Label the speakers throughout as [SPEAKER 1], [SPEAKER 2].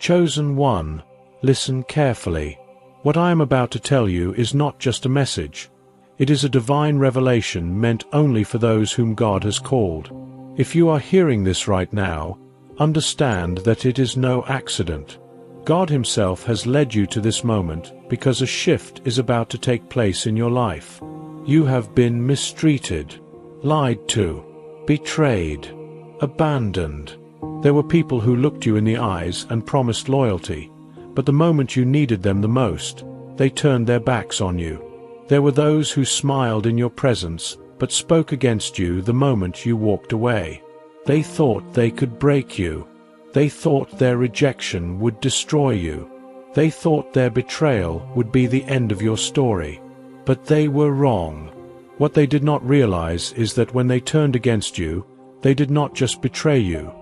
[SPEAKER 1] Chosen one, listen carefully. What I am about to tell you is not just a message. It is a divine revelation meant only for those whom God has called. If you are hearing this right now, understand that it is no accident. God Himself has led you to this moment because a shift is about to take place in your life. You have been mistreated, lied to, betrayed, abandoned. There were people who looked you in the eyes and promised loyalty, but the moment you needed them the most, they turned their backs on you. There were those who smiled in your presence, but spoke against you the moment you walked away. They thought they could break you. They thought their rejection would destroy you. They thought their betrayal would be the end of your story. But they were wrong. What they did not realize is that when they turned against you, they did not just betray you.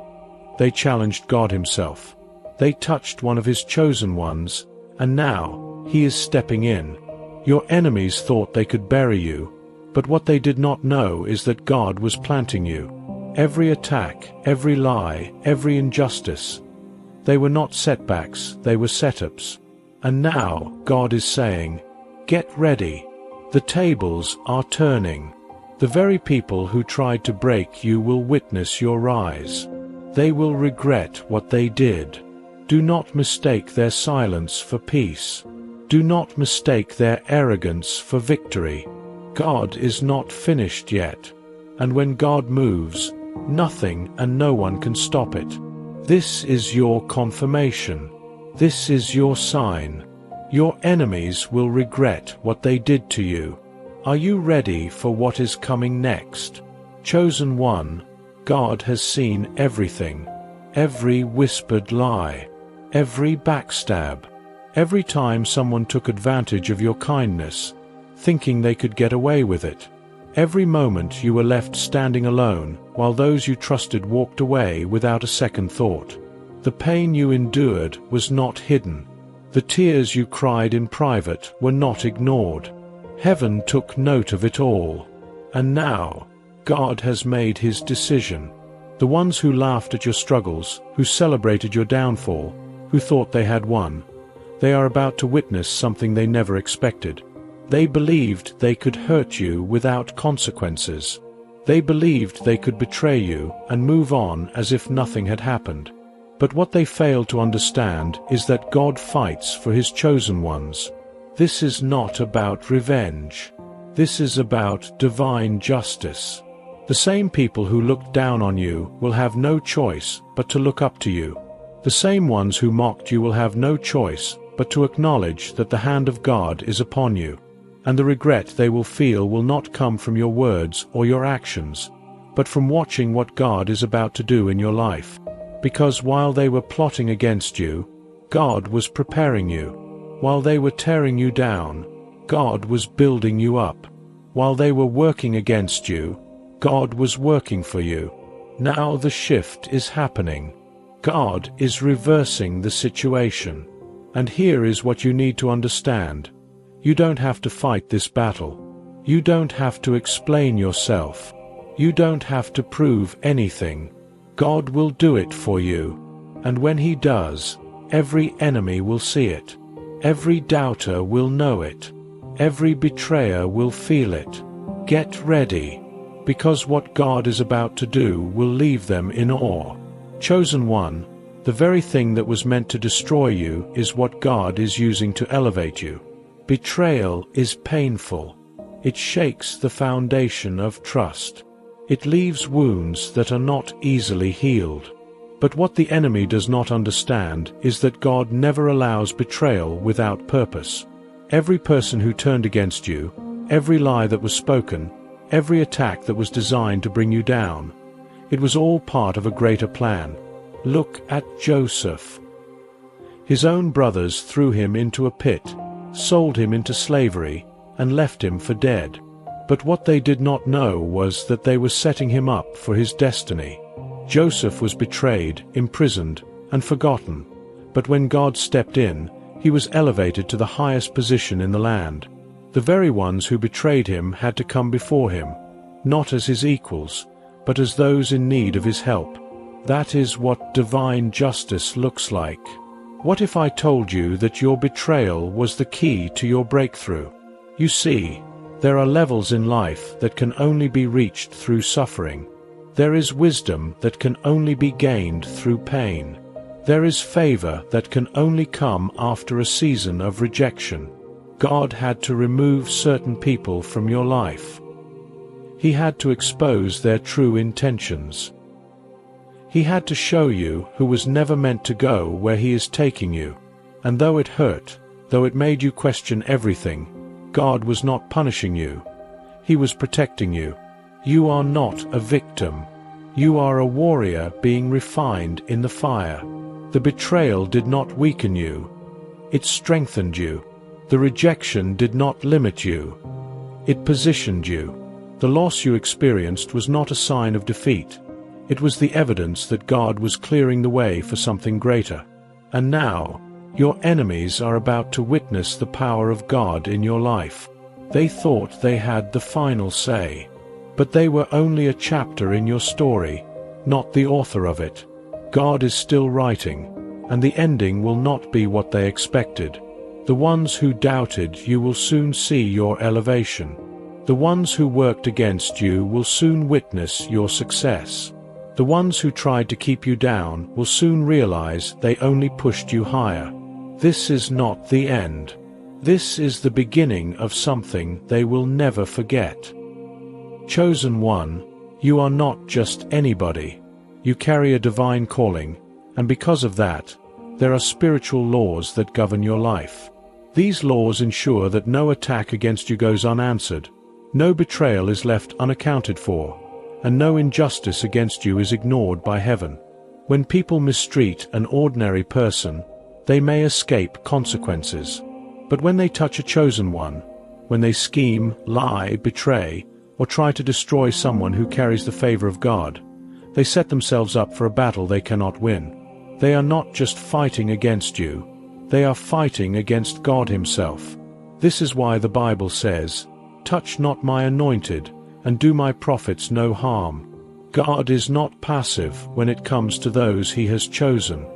[SPEAKER 1] They challenged God Himself. They touched one of His chosen ones, and now He is stepping in. Your enemies thought they could bury you, but what they did not know is that God was planting you. Every attack, every lie, every injustice, they were not setbacks, they were setups. And now God is saying, get ready. The tables are turning. The very people who tried to break you will witness your rise. They will regret what they did. Do not mistake their silence for peace. Do not mistake their arrogance for victory. God is not finished yet. And when God moves, nothing and no one can stop it. This is your confirmation. This is your sign. Your enemies will regret what they did to you. Are you ready for what is coming next? Chosen one, God has seen everything. Every whispered lie. Every backstab. Every time someone took advantage of your kindness, thinking they could get away with it. Every moment you were left standing alone, while those you trusted walked away without a second thought. The pain you endured was not hidden. The tears you cried in private were not ignored. Heaven took note of it all. And now, God has made His decision. The ones who laughed at your struggles, who celebrated your downfall, who thought they had won, they are about to witness something they never expected. They believed they could hurt you without consequences. They believed they could betray you and move on as if nothing had happened. But what they failed to understand is that God fights for His chosen ones. This is not about revenge. This is about divine justice. The same people who looked down on you will have no choice but to look up to you. The same ones who mocked you will have no choice but to acknowledge that the hand of God is upon you. And the regret they will feel will not come from your words or your actions, but from watching what God is about to do in your life. Because while they were plotting against you, God was preparing you. While they were tearing you down, God was building you up. While they were working against you, God was working for you. Now the shift is happening. God is reversing the situation. And here is what you need to understand. You don't have to fight this battle. You don't have to explain yourself. You don't have to prove anything. God will do it for you. And when He does, every enemy will see it. Every doubter will know it. Every betrayer will feel it. Get ready, because what God is about to do will leave them in awe. Chosen one, the very thing that was meant to destroy you is what God is using to elevate you. Betrayal is painful. It shakes the foundation of trust. It leaves wounds that are not easily healed. But what the enemy does not understand is that God never allows betrayal without purpose. Every person who turned against you, every lie that was spoken, every attack that was designed to bring you down, it was all part of a greater plan. Look at Joseph. His own brothers threw him into a pit, sold him into slavery, and left him for dead. But what they did not know was that they were setting him up for his destiny. Joseph was betrayed, imprisoned, and forgotten. But when God stepped in, he was elevated to the highest position in the land. The very ones who betrayed him had to come before him, not as his equals, but as those in need of his help. That is what divine justice looks like. What if I told you that your betrayal was the key to your breakthrough? You see, there are levels in life that can only be reached through suffering. There is wisdom that can only be gained through pain. There is favor that can only come after a season of rejection. God had to remove certain people from your life. He had to expose their true intentions. He had to show you who was never meant to go where He is taking you. And though it hurt, though it made you question everything, God was not punishing you. He was protecting you. You are not a victim. You are a warrior being refined in the fire. The betrayal did not weaken you. It strengthened you. The rejection did not limit you. It positioned you. The loss you experienced was not a sign of defeat. It was the evidence that God was clearing the way for something greater. And now, your enemies are about to witness the power of God in your life. They thought they had the final say. But they were only a chapter in your story, not the author of it. God is still writing, and the ending will not be what they expected. The ones who doubted you will soon see your elevation. The ones who worked against you will soon witness your success. The ones who tried to keep you down will soon realize they only pushed you higher. This is not the end. This is the beginning of something they will never forget. Chosen one, you are not just anybody. You carry a divine calling, and because of that, there are spiritual laws that govern your life. These laws ensure that no attack against you goes unanswered, no betrayal is left unaccounted for, and no injustice against you is ignored by heaven. When people mistreat an ordinary person, they may escape consequences. But when they touch a chosen one, when they scheme, lie, betray, or try to destroy someone who carries the favor of God, they set themselves up for a battle they cannot win. They are not just fighting against you, they are fighting against God Himself. This is why the Bible says, "Touch not my anointed, and do my prophets no harm." God is not passive when it comes to those He has chosen.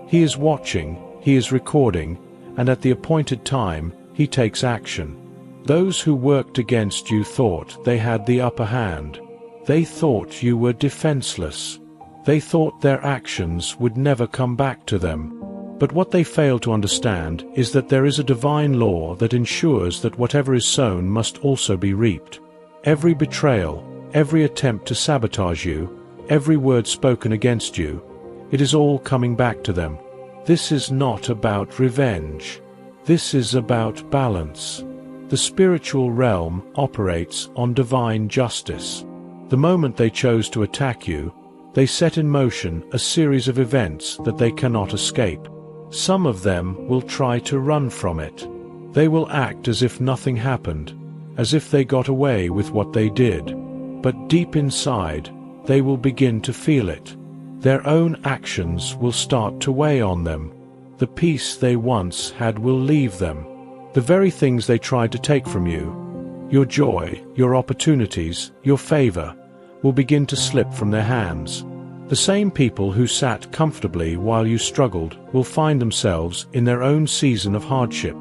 [SPEAKER 1] He is watching, He is recording, and at the appointed time, He takes action. Those who worked against you thought they had the upper hand. They thought you were defenseless. They thought their actions would never come back to them. But what they fail to understand is that there is a divine law that ensures that whatever is sown must also be reaped. Every betrayal, every attempt to sabotage you, every word spoken against you, it is all coming back to them. This is not about revenge. This is about balance. The spiritual realm operates on divine justice. The moment they chose to attack you, they set in motion a series of events that they cannot escape. Some of them will try to run from it. They will act as if nothing happened, as if they got away with what they did. But deep inside, they will begin to feel it. Their own actions will start to weigh on them. The peace they once had will leave them. The very things they tried to take from you, your joy, your opportunities, your favor, will begin to slip from their hands. The same people who sat comfortably while you struggled will find themselves in their own season of hardship.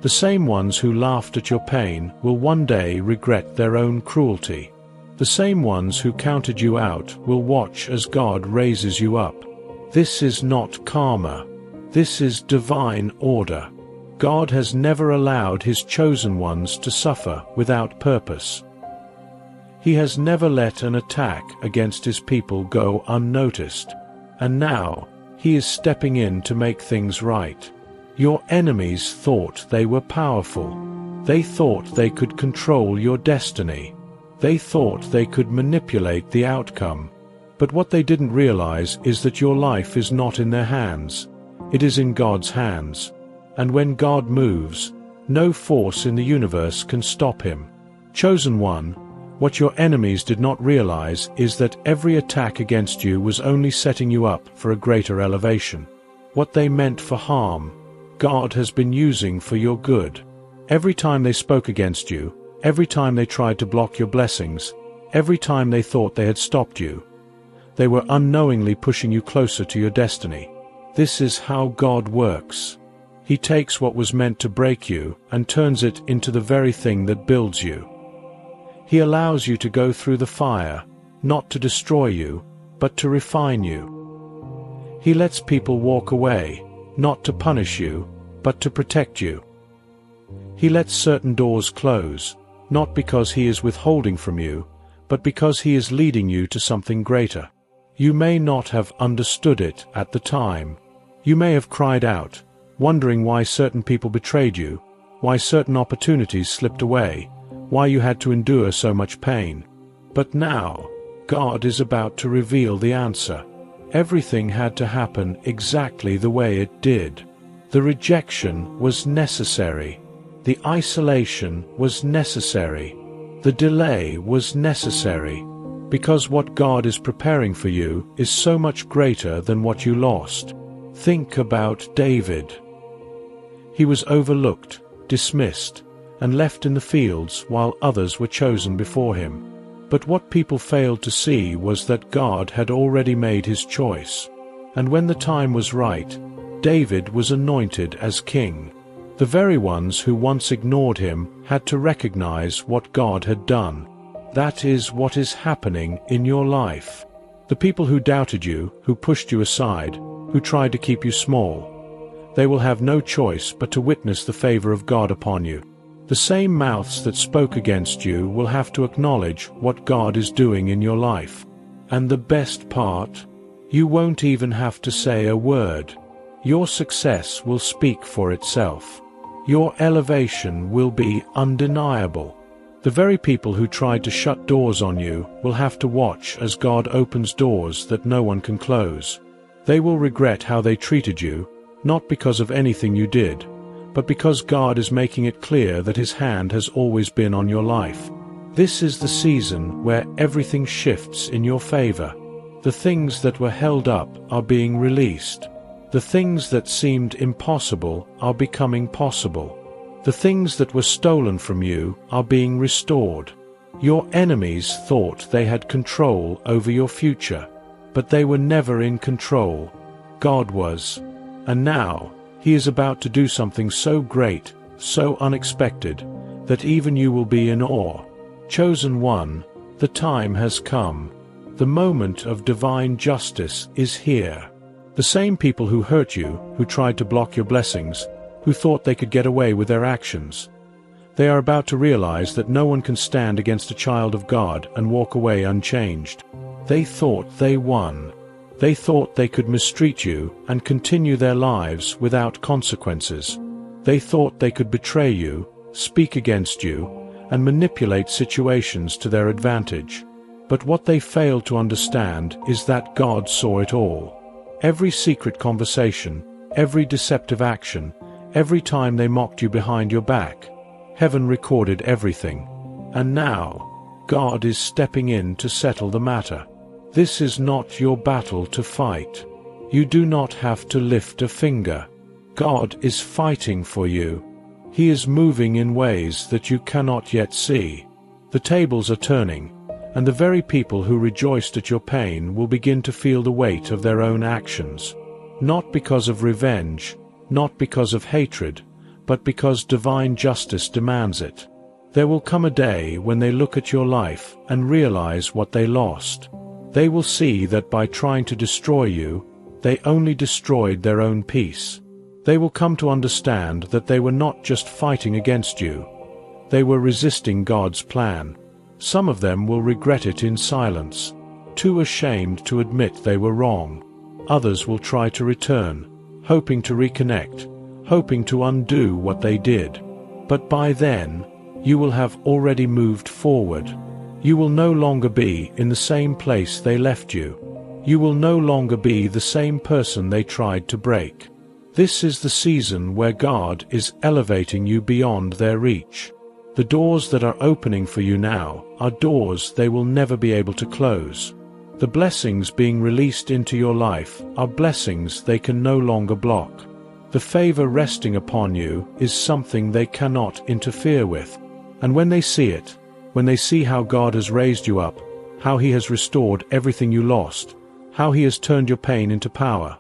[SPEAKER 1] The same ones who laughed at your pain will one day regret their own cruelty. The same ones who counted you out will watch as God raises you up. This is not karma. This is divine order. God has never allowed His chosen ones to suffer without purpose. He has never let an attack against His people go unnoticed. And now, He is stepping in to make things right. Your enemies thought they were powerful. They thought they could control your destiny. They thought they could manipulate the outcome. But what they didn't realize is that your life is not in their hands. It is in God's hands. And when God moves, no force in the universe can stop Him. Chosen one, what your enemies did not realize is that every attack against you was only setting you up for a greater elevation. What they meant for harm, God has been using for your good. Every time they spoke against you, every time they tried to block your blessings, every time they thought they had stopped you, they were unknowingly pushing you closer to your destiny. This is how God works. He takes what was meant to break you and turns it into the very thing that builds you. He allows you to go through the fire, not to destroy you, but to refine you. He lets people walk away, not to punish you, but to protect you. He lets certain doors close, not because He is withholding from you, but because He is leading you to something greater. You may not have understood it at the time. You may have cried out, wondering why certain people betrayed you, why certain opportunities slipped away, why you had to endure so much pain. But now, God is about to reveal the answer. Everything had to happen exactly the way it did. The rejection was necessary. The isolation was necessary. The delay was necessary. Because what God is preparing for you is so much greater than what you lost. Think about David. He was overlooked, dismissed, and left in the fields while others were chosen before him. But what people failed to see was that God had already made His choice. And when the time was right, David was anointed as king. The very ones who once ignored him had to recognize what God had done. That is what is happening in your life. The people who doubted you, who pushed you aside, who tried to keep you small, they will have no choice but to witness the favor of God upon you. The same mouths that spoke against you will have to acknowledge what God is doing in your life. And the best part, you won't even have to say a word. Your success will speak for itself. Your elevation will be undeniable. The very people who tried to shut doors on you will have to watch as God opens doors that no one can close. They will regret how they treated you, not because of anything you did, but because God is making it clear that His hand has always been on your life. This is the season where everything shifts in your favor. The things that were held up are being released. The things that seemed impossible are becoming possible. The things that were stolen from you are being restored. Your enemies thought they had control over your future, but they were never in control. God was. And now, He is about to do something so great, so unexpected, that even you will be in awe. Chosen one, the time has come. The moment of divine justice is here. The same people who hurt you, who tried to block your blessings, who thought they could get away with their actions, they are about to realize that no one can stand against a child of God and walk away unchanged. They thought they won. They thought they could mistreat you and continue their lives without consequences. They thought they could betray you, speak against you, and manipulate situations to their advantage. But what they failed to understand is that God saw it all. Every secret conversation, every deceptive action, every time they mocked you behind your back, heaven recorded everything. And now, God is stepping in to settle the matter. This is not your battle to fight. You do not have to lift a finger. God is fighting for you. He is moving in ways that you cannot yet see. The tables are turning, and the very people who rejoiced at your pain will begin to feel the weight of their own actions. Not because of revenge, not because of hatred, but because divine justice demands it. There will come a day when they look at your life and realize what they lost. They will see that by trying to destroy you, they only destroyed their own peace. They will come to understand that they were not just fighting against you. They were resisting God's plan. Some of them will regret it in silence, too ashamed to admit they were wrong. Others will try to return, hoping to reconnect, hoping to undo what they did. But by then, you will have already moved forward. You will no longer be in the same place they left you. You will no longer be the same person they tried to break. This is the season where God is elevating you beyond their reach. The doors that are opening for you now are doors they will never be able to close. The blessings being released into your life are blessings they can no longer block. The favor resting upon you is something they cannot interfere with. And when they see it, when they see how God has raised you up, how He has restored everything you lost, how He has turned your pain into power,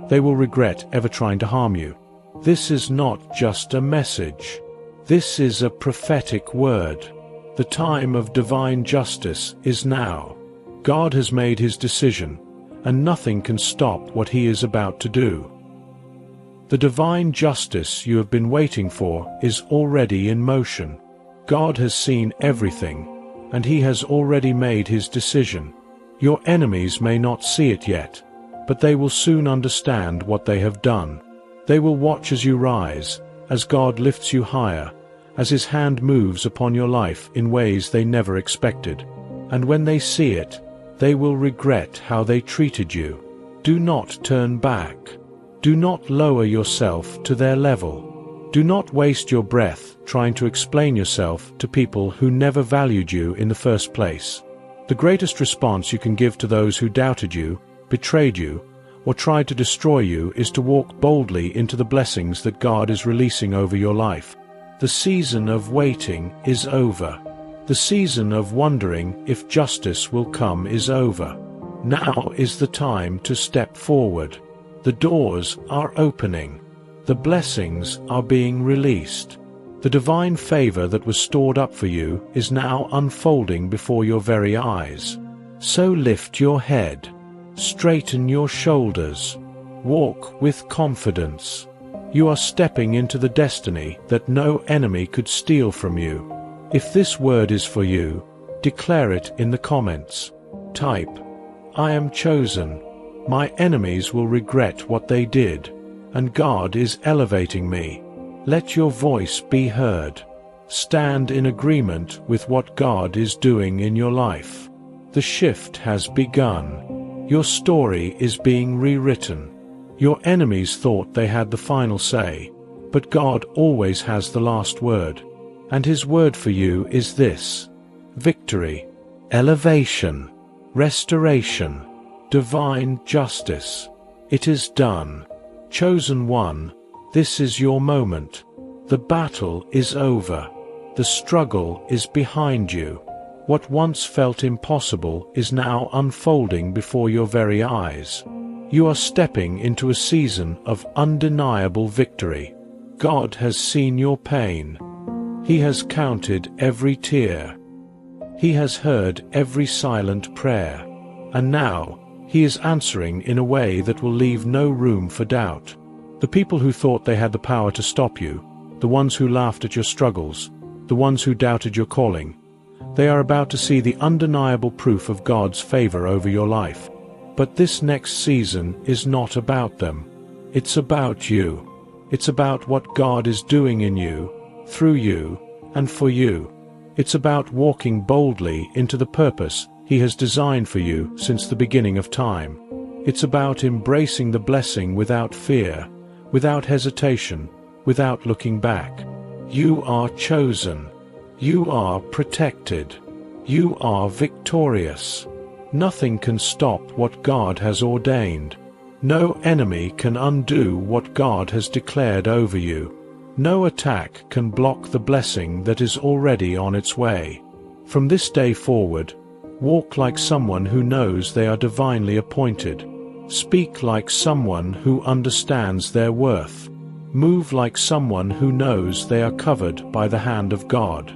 [SPEAKER 1] They will regret ever trying to harm you. This is not just a message. This is a prophetic word. The time of divine justice is now. God has made his decision, and nothing can stop what he is about to do. The divine justice you have been waiting for is already in motion. God has seen everything, and he has already made his decision. Your enemies may not see it yet, but they will soon understand what they have done. They will watch as you rise, as God lifts you higher, as his hand moves upon your life in ways they never expected. And when they see it, they will regret how they treated you. Do not turn back. Do not lower yourself to their level. Do not waste your breath trying to explain yourself to people who never valued you in the first place. The greatest response you can give to those who doubted you, betrayed you, or tried to destroy you is to walk boldly into the blessings that God is releasing over your life. The season of waiting is over. The season of wondering if justice will come is over. Now is the time to step forward. The doors are opening. The blessings are being released. The divine favor that was stored up for you is now unfolding before your very eyes. So lift your head. Straighten your shoulders. Walk with confidence. You are stepping into the destiny that no enemy could steal from you. If this word is for you, declare it in the comments. Type, "I am chosen. My enemies will regret what they did, and God is elevating me." Let your voice be heard. Stand in agreement with what God is doing in your life. The shift has begun. Your story is being rewritten. Your enemies thought they had the final say, but God always has the last word. And his word for you is this: victory, elevation, restoration, divine justice. It is done. Chosen one, this is your moment. The battle is over. The struggle is behind you. What once felt impossible is now unfolding before your very eyes. You are stepping into a season of undeniable victory. God has seen your pain. He has counted every tear. He has heard every silent prayer. And now, he is answering in a way that will leave no room for doubt. The people who thought they had the power to stop you, the ones who laughed at your struggles, the ones who doubted your calling, they are about to see the undeniable proof of God's favor over your life. But this next season is not about them. It's about you. It's about what God is doing in you, through you, and for you. It's about walking boldly into the purpose he has designed for you since the beginning of time. It's about embracing the blessing without fear, without hesitation, without looking back. You are chosen. You are protected. You are victorious. Nothing can stop what God has ordained. No enemy can undo what God has declared over you. No attack can block the blessing that is already on its way. From this day forward, walk like someone who knows they are divinely appointed. Speak like someone who understands their worth. Move like someone who knows they are covered by the hand of God.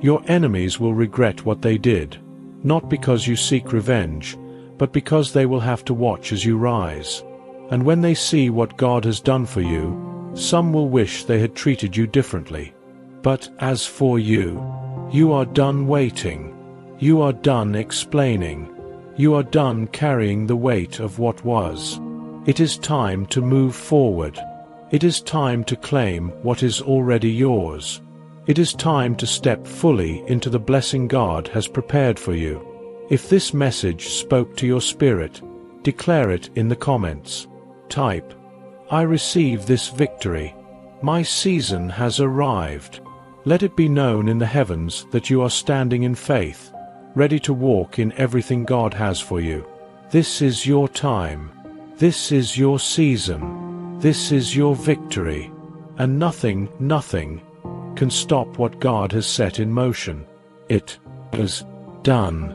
[SPEAKER 1] Your enemies will regret what they did, not because you seek revenge, but because they will have to watch as you rise. And when they see what God has done for you, some will wish they had treated you differently. But as for you, you are done waiting. You are done explaining. You are done carrying the weight of what was. It is time to move forward. It is time to claim what is already yours. It is time to step fully into the blessing God has prepared for you. If this message spoke to your spirit, declare it in the comments. Type, "I receive this victory. My season has arrived." Let it be known in the heavens that you are standing in faith, ready to walk in everything God has for you. This is your time. This is your season. This is your victory. And nothing can stop what God has set in motion. It is done.